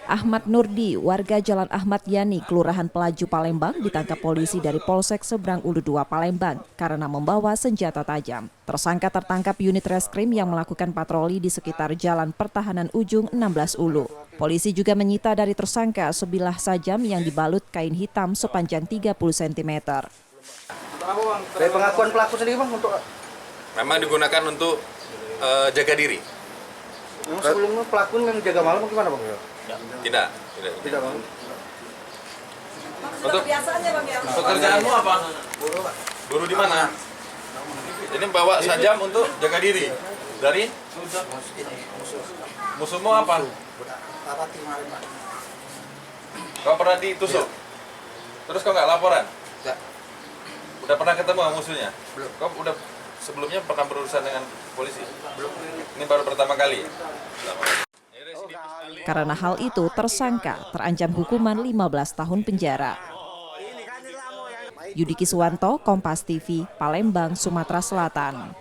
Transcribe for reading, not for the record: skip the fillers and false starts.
Ahmad Nurdi, warga Jalan Ahmad Yani, Kelurahan Pelaju, Palembang, ditangkap polisi dari Polsek Seberang Ulu 2 Palembang karena membawa senjata tajam. Tersangka tertangkap unit reskrim yang melakukan patroli di sekitar Jalan Pertahanan Ujung 16 Ulu. Polisi juga menyita dari tersangka sebilah sajam yang dibalut kain hitam sepanjang 30 cm. Dari pengakuan pelaku sendiri Bang, untuk memang digunakan untuk jaga diri. Sebelumnya pelaku yang jaga malam gimana Bang? Tidak Bang. Untuk Biasanya Bang ya. pekerjaanmu apa? Guru di mana? Ini bawa sajam untuk jaga diri. Dari musuhmu apa? Kau pernah ditusuk? Terus kau nggak laporan? Udah pernah ketemu sama musuhnya? Belum. Kau udah sebelumnya pernah berurusan dengan polisi? Belum. Ini baru pertama kali? Karena hal itu, tersangka terancam hukuman 15 tahun penjara. Yudi Kiswanto, Kompas TV, Palembang, Sumatera Selatan.